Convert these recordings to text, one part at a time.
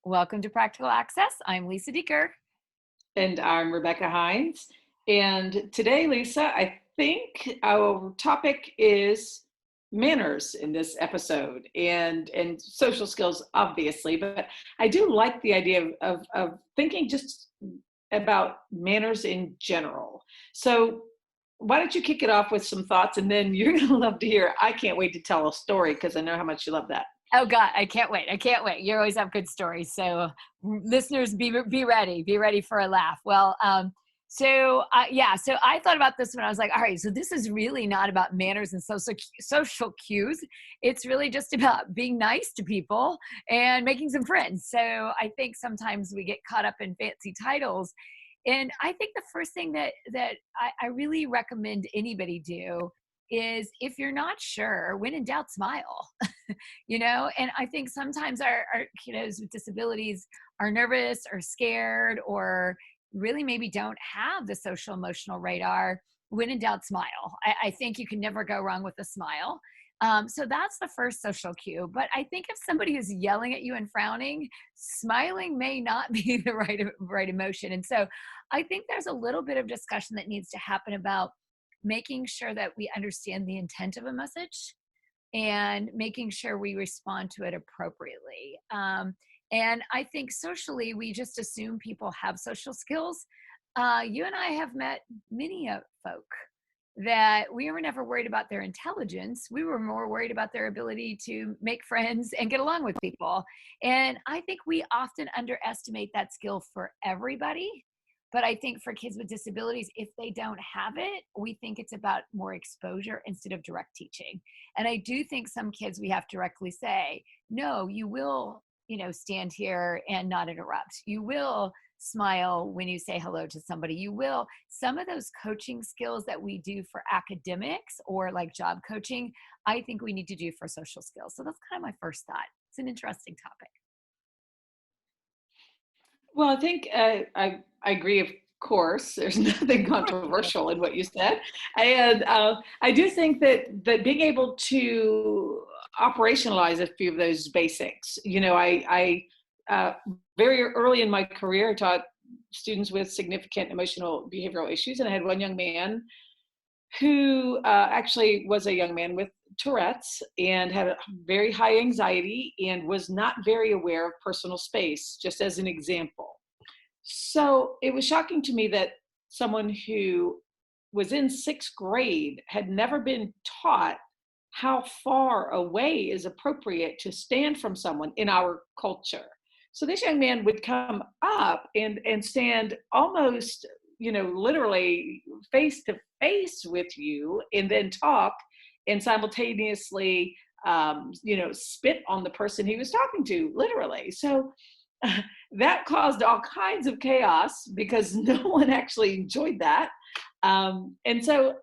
Welcome to Practical Access. I'm Lisa Deeker. And I'm Rebecca Hines. And today, Lisa, I think our topic is manners in this episode and social skills, obviously. But I do like the idea of thinking just about manners in general. So why don't you kick it off with some thoughts, and then you're going to love to hear. I can't wait to tell a story because I know how much you love that. Oh God, I can't wait. I can't wait. You always have good stories. So listeners, be ready. Be ready for a laugh. So I thought about this when I was like, all right, so this is really not about manners and social cues. It's really just about being nice to people and making some friends. So I think sometimes we get caught up in fancy titles. And I think the first thing that I really recommend anybody do is, if you're not sure, when in doubt, smile. And I think sometimes our kiddos with disabilities are nervous or scared, or really maybe don't have the social emotional radar. When in doubt, smile. I think you can never go wrong with a smile. So that's the first social cue. But I think if somebody is yelling at you and frowning, smiling may not be the right emotion. And so I think there's a little bit of discussion that needs to happen about making sure that we understand the intent of a message and making sure we respond to it appropriately. And I think socially, we just assume people have social skills. You and I have met many folk that we were never worried about their intelligence. We were more worried about their ability to make friends and get along with people. And I think we often underestimate that skill for everybody. But I think for kids with disabilities, if they don't have it, we think it's about more exposure instead of direct teaching. And I do think some kids we have to directly say, no, you will, stand here and not interrupt. You will smile when you say hello to somebody. You will. Some of those coaching skills that we do for academics or like job coaching, I think we need to do for social skills. So that's kind of my first thought. It's an interesting topic. Well, I think I agree. Of course, there's nothing controversial in what you said, and I do think that being able to operationalize a few of those basics. I very early in my career, I taught students with significant emotional behavioral issues, and I had one young man who actually was a young man with Tourette's and had a very high anxiety and was not very aware of personal space, just as an example. So it was shocking to me that someone who was in sixth grade had never been taught how far away is appropriate to stand from someone in our culture. So this young man would come up and stand almost, literally face to face with you, and then talk and simultaneously, spit on the person he was talking to, literally. So that caused all kinds of chaos because no one actually enjoyed that. And so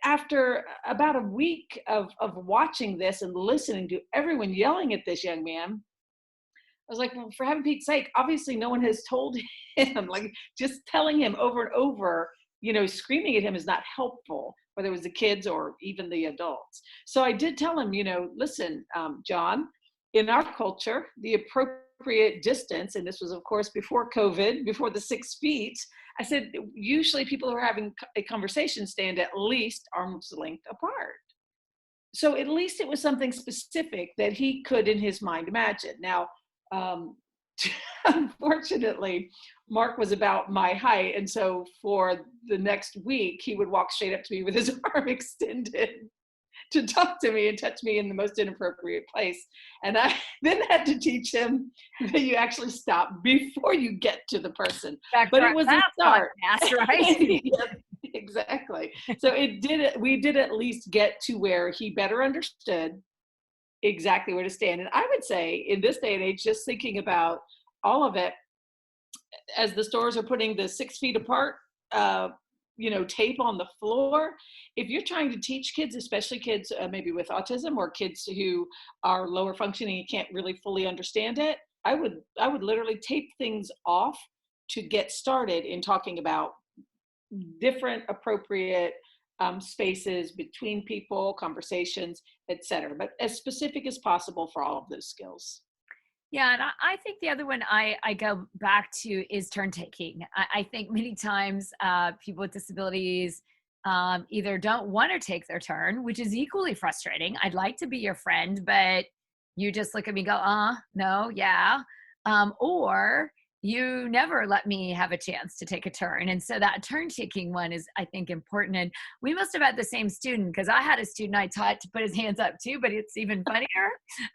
after about a week of watching this and listening to everyone yelling at this young man, I was like, well, for heaven Pete's sake, obviously no one has told him, like just telling him over and over, screaming at him is not helpful, whether it was the kids or even the adults. So I did tell him, listen, John, in our culture, the appropriate distance, and this was, of course, before COVID, before the 6 feet, I said, usually people who are having a conversation stand at least arm's length apart. So at least it was something specific that he could, in his mind, imagine. Now, um, unfortunately, Mark was about my height. And so for the next week, he would walk straight up to me with his arm extended to talk to me and touch me in the most inappropriate place. And I then had to teach him that you actually stop before you get to the person. Back But for it our was a last start. podcast, right? Yes, exactly. So we did at least get to where he better understood exactly where to stand. And I would say in this day and age, just thinking about all of it, as the stores are putting the 6 feet apart, uh, tape on the floor. If you're trying to teach kids, especially kids maybe with autism or kids who are lower functioning and can't really fully understand it, I would literally tape things off to get started in talking about different appropriate spaces between people, conversations, etc. But as specific as possible for all of those skills. Yeah, and I think the other one I go back to is turn taking. I think many times people with disabilities either don't want to take their turn, which is equally frustrating. I'd like to be your friend, but you just look at me and go, no, yeah. Or you never let me have a chance to take a turn. And so that turn taking one is, I think, important. And we must have had the same student because I had a student I taught to put his hands up too, but it's even funnier.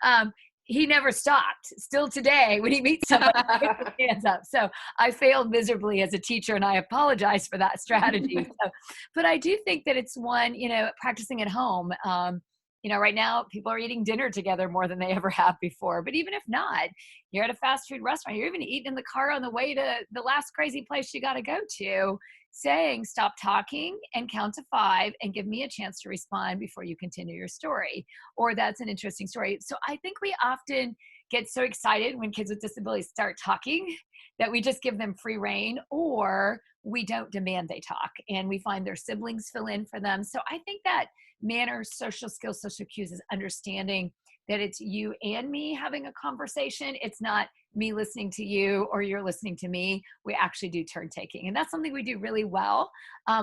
Um, he never stopped. Still today, when he meets somebody, he puts his hands up. So I failed miserably as a teacher, and I apologize for that strategy. So, but I do think that it's one, practicing at home. Right now people are eating dinner together more than they ever have before. But even if not, you're at a fast food restaurant, you're even eating in the car on the way to the last crazy place you got to go to, saying, stop talking and count to 5 and give me a chance to respond before you continue your story. Or that's an interesting story. So I think we often get so excited when kids with disabilities start talking that we just give them free reign, or we don't demand they talk and we find their siblings fill in for them. So I think that manners, social skills, social cues is understanding that it's you and me having a conversation. It's not me listening to you or you're listening to me. We actually do turn taking. And that's something we do really well.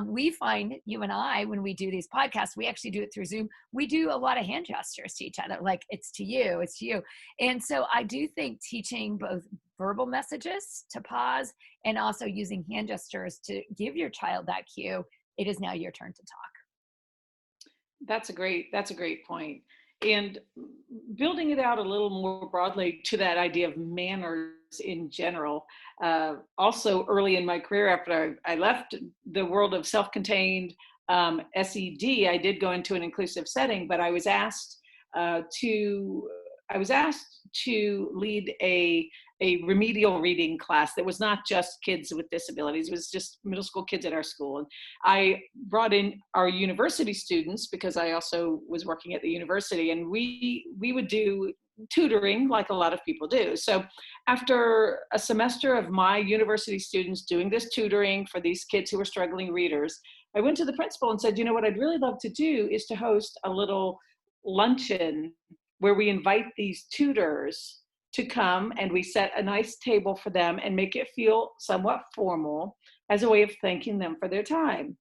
We find, you and I, when we do these podcasts, we actually do it through Zoom. We do a lot of hand gestures to each other, like it's to you, it's to you. And so I do think teaching both verbal messages to pause and also using hand gestures to give your child that cue, it is now your turn to talk. That's a great point. And building it out a little more broadly to that idea of manners in general. Also, early in my career, after I left the world of self-contained SED, I did go into an inclusive setting, but to I was asked to lead a remedial reading class that was not just kids with disabilities. It was just middle school kids at our school. And I brought in our university students because I also was working at the university, and we would do tutoring like a lot of people do. So after a semester of my university students doing this tutoring for these kids who were struggling readers, I went to the principal and said, you know what I'd really love to do is to host a little luncheon where we invite these tutors to come and we set a nice table for them and make it feel somewhat formal as a way of thanking them for their time.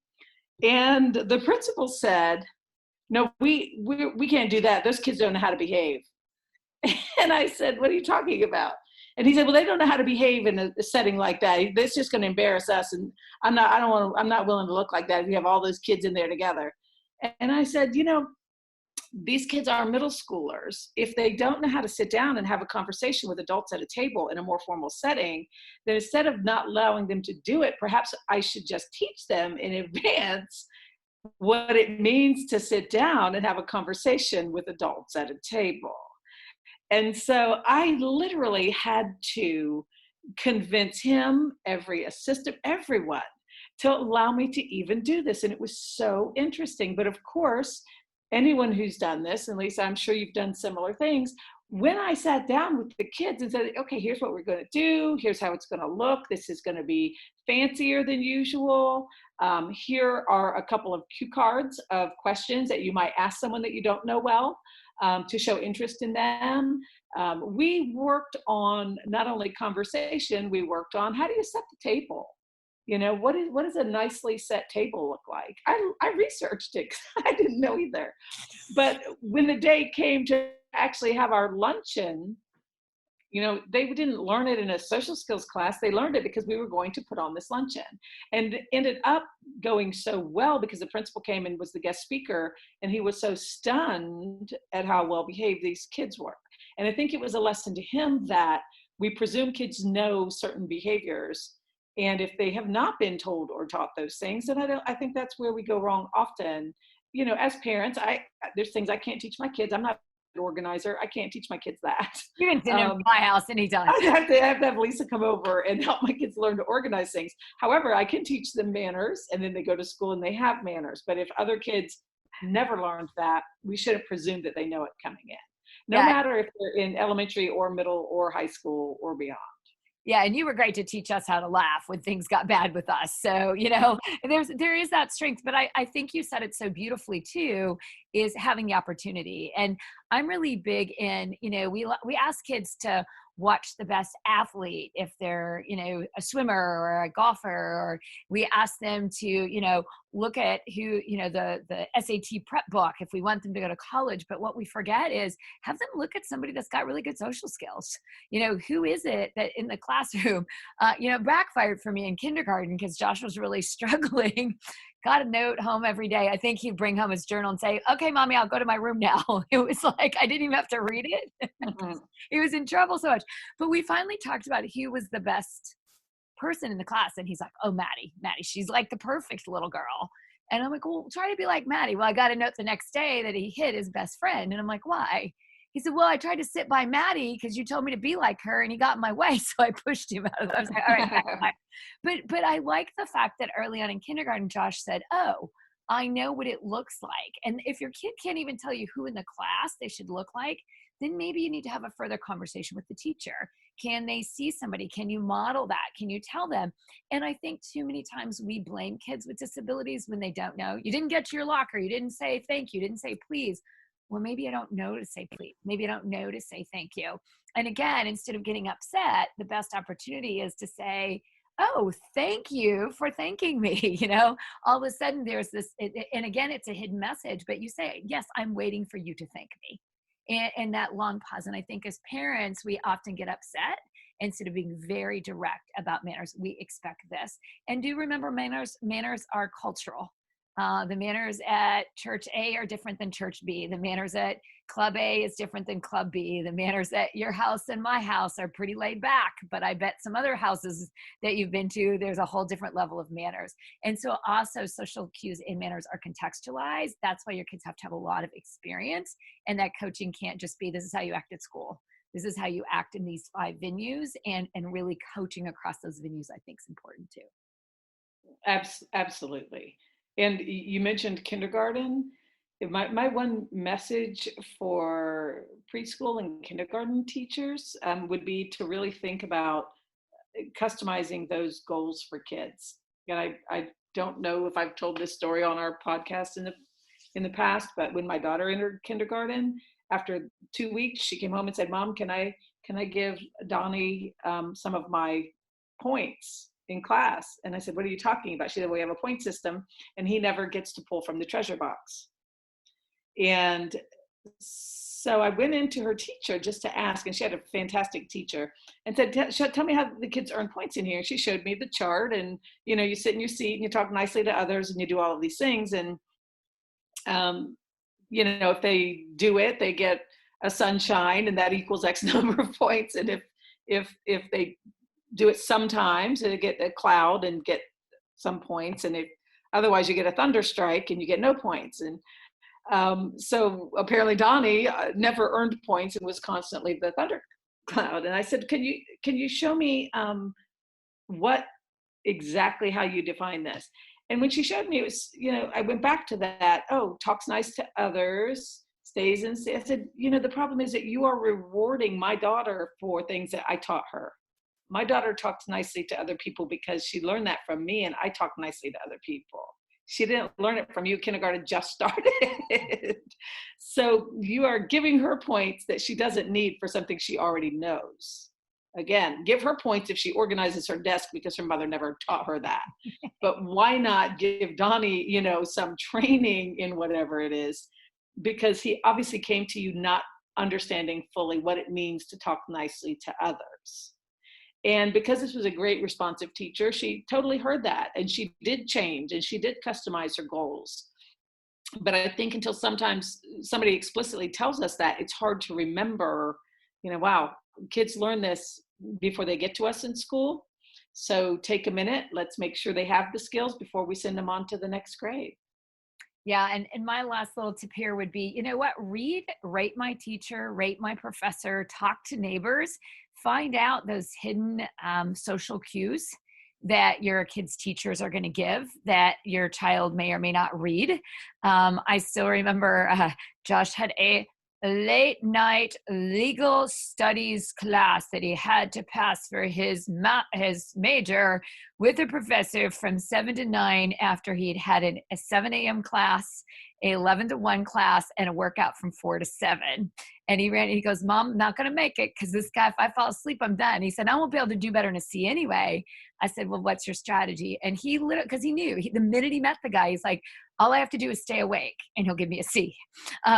And the principal said, no, we can't do that. Those kids don't know how to behave. And I said, what are you talking about? And he said, well, they don't know how to behave in a setting like that. It's just going to embarrass us. And I'm not willing to look like that if you have all those kids in there together. And I said, these kids are middle schoolers. If they don't know how to sit down and have a conversation with adults at a table in a more formal setting, then instead of not allowing them to do it, perhaps I should just teach them in advance what it means to sit down and have a conversation with adults at a table. And so I literally had to convince him, every assistant, everyone, to allow me to even do this. And it was so interesting. But of course, anyone who's done this, and Lisa, I'm sure you've done similar things, when I sat down with the kids and said, okay, here's what we're going to do, here's how it's going to look, this is going to be fancier than usual, here are a couple of cue cards of questions that you might ask someone that you don't know well, to show interest in them. We worked on not only conversation, we worked on how do you set the table? What does a nicely set table look like? I researched it because I didn't know either. But when the day came to actually have our luncheon, they didn't learn it in a social skills class. They learned it because we were going to put on this luncheon. And it ended up going so well because the principal came and was the guest speaker, and he was so stunned at how well behaved these kids were. And I think it was a lesson to him that we presume kids know certain behaviors. And if they have not been told or taught those things, then I think that's where we go wrong often. As parents, there's things I can't teach my kids. I'm not an organizer. I can't teach my kids that. You can send them to my house anytime. I have to have Lisa come over and help my kids learn to organize things. However, I can teach them manners, and then they go to school and they have manners. But if other kids never learned that, we shouldn't presume that they know it coming in. No matter if they're in elementary or middle or high school or beyond. Yeah, and you were great to teach us how to laugh when things got bad with us. So, there is that strength. But I think you said it so beautifully too, is having the opportunity. And I'm really big in, we ask kids to watch the best athlete, if they're, a swimmer or a golfer, or we ask them to, look at who, the SAT prep book if we want them to go to college. But what we forget is have them look at somebody that's got really good social skills. Who is it that in the classroom, backfired for me in kindergarten because Josh was really struggling. Got a note home every day. I think he'd bring home his journal and say, okay, mommy, I'll go to my room now. It was like, I didn't even have to read it. He was in trouble so much. But we finally talked about who was the best person in the class. And he's like, oh, Maddie, she's like the perfect little girl. And I'm like, well, try to be like Maddie. Well, I got a note the next day that he hit his best friend. And I'm like, why? He said, well, I tried to sit by Maddie because you told me to be like her and he got in my way. So I pushed him out of I was like, all right. But I like the fact that early on in kindergarten, Josh said, oh, I know what it looks like. And if your kid can't even tell you who in the class they should look like, then maybe you need to have a further conversation with the teacher. Can they see somebody? Can you model that? Can you tell them? And I think too many times we blame kids with disabilities when they don't know. You didn't get to your locker. You didn't say thank you. You didn't say please. Well, maybe I don't know to say please. Maybe I don't know to say thank you. And again, instead of getting upset, the best opportunity is to say, oh, thank you for thanking me. All of a sudden there's this, and again, it's a hidden message, but you say, yes, I'm waiting for you to thank me. And that long pause. And I think as parents, we often get upset instead of being very direct about manners. We expect this. And do remember, manners are cultural. The manners at church A are different than church B. The manners at club A is different than club B. The manners at your house and my house are pretty laid back, but I bet some other houses that you've been to, there's a whole different level of manners. And so also social cues and manners are contextualized. That's why your kids have to have a lot of experience, and that coaching can't just be, this is how you act at school. This is how you act in these 5 venues, and really coaching across those venues, I think, is important too. Absolutely. And you mentioned kindergarten. My one message for preschool and kindergarten teachers would be to really think about customizing those goals for kids. And I don't know if I've told this story on our podcast in the past, but when my daughter entered kindergarten, after 2 weeks, she came home and said, Mom, can I give Donnie some of my points in class? And I said, what are you talking about? She said, we have a point system and he never gets to pull from the treasure box. And so I went into her teacher just to ask, and she had a fantastic teacher, and said, tell me how the kids earn points in here. And she showed me the chart, and you sit in your seat and you talk nicely to others and you do all of these things. And if they do it, they get a sunshine and that equals X number of points. And if they do it sometimes, they get a cloud and get some points. And otherwise you get a thunderstrike and you get no points. And so apparently Donnie never earned points and was constantly the thundercloud. And I said, can you show me what exactly how you define this? And when she showed me, it was, I went back to that. Oh, talks nice to others, stays in. I said, the problem is that you are rewarding my daughter for things that I taught her. My daughter talks nicely to other people because she learned that from me, and I talk nicely to other people. She didn't learn it from you. Kindergarten just started. So you are giving her points that she doesn't need for something she already knows. Again, give her points if she organizes her desk because her mother never taught her that. But why not give Donnie, some training in whatever it is? Because he obviously came to you not understanding fully what it means to talk nicely to others. And because this was a great responsive teacher, she totally heard that, and she did change and she did customize her goals. But I think until sometimes somebody explicitly tells us that, it's hard to remember, wow, kids learn this before they get to us in school. So take a minute, let's make sure they have the skills before we send them on to the next grade. Yeah. And my last little tip here would be, read, rate my teacher, rate my professor, talk to neighbors, find out those hidden social cues that your kids' teachers are going to give that your child may or may not read. I still remember Josh had a late night legal studies class that he had to pass for his major with a professor from 7 to 9 after he'd had a 7 a.m. class, a 11 to 1 class, and a workout from 4 to 7. And he goes, Mom, I'm not going to make it because this guy, if I fall asleep, I'm done. He said, I won't be able to do better in a C anyway. I said, well, what's your strategy? And he literally, because he knew, the minute he met the guy, he's like, all I have to do is stay awake and he'll give me a C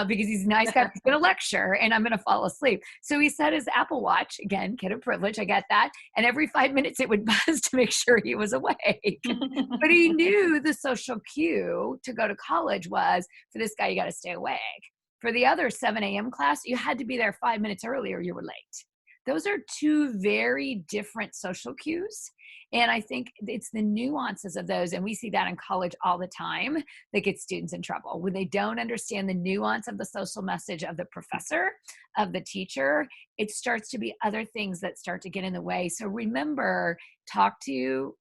because he's a nice guy. He's going to lecture and I'm going to fall asleep. So he set his Apple Watch, again, kid of privilege, I get that. And every 5 minutes it would buzz to make sure he was awake. But he knew the social cue to go to college was, for this guy, you got to stay awake. For the other 7 a.m. class, you had to be there 5 minutes early or you were late. Those are two very different social cues. And I think it's the nuances of those, and we see that in college all the time, that get students in trouble. When they don't understand the nuance of the social message of the professor, of the teacher, it starts to be other things that start to get in the way. So remember, talk to,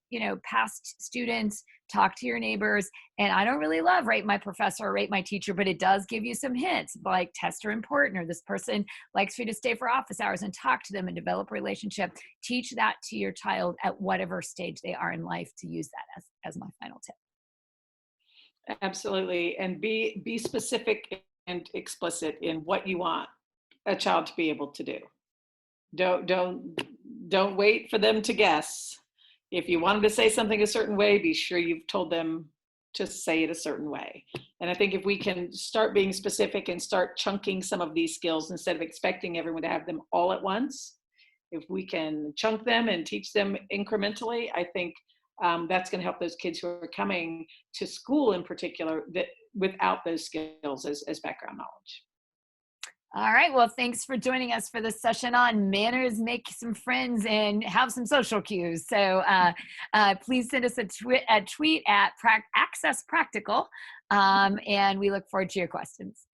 past students, talk to your neighbors. And I don't really love rate my professor or rate my teacher, but it does give you some hints, like tests are important, or this person likes for you to stay for office hours, and talk to them and develop a relationship. Teach that to your child at whatever stage they are in life, to use that as my final tip. Absolutely. And be specific and explicit in what you want a child to be able to do. Don't wait for them to guess. If you want them to say something a certain way, be sure you've told them to say it a certain way. And I think if we can start being specific and start chunking some of these skills instead of expecting everyone to have them all at once, if we can chunk them and teach them incrementally, I think that's going to help those kids who are coming to school in particular that without those skills as background knowledge. All right. Well, thanks for joining us for this session on manners, make some friends, and have some social cues. So please send us a tweet at Access Practical, and we look forward to your questions.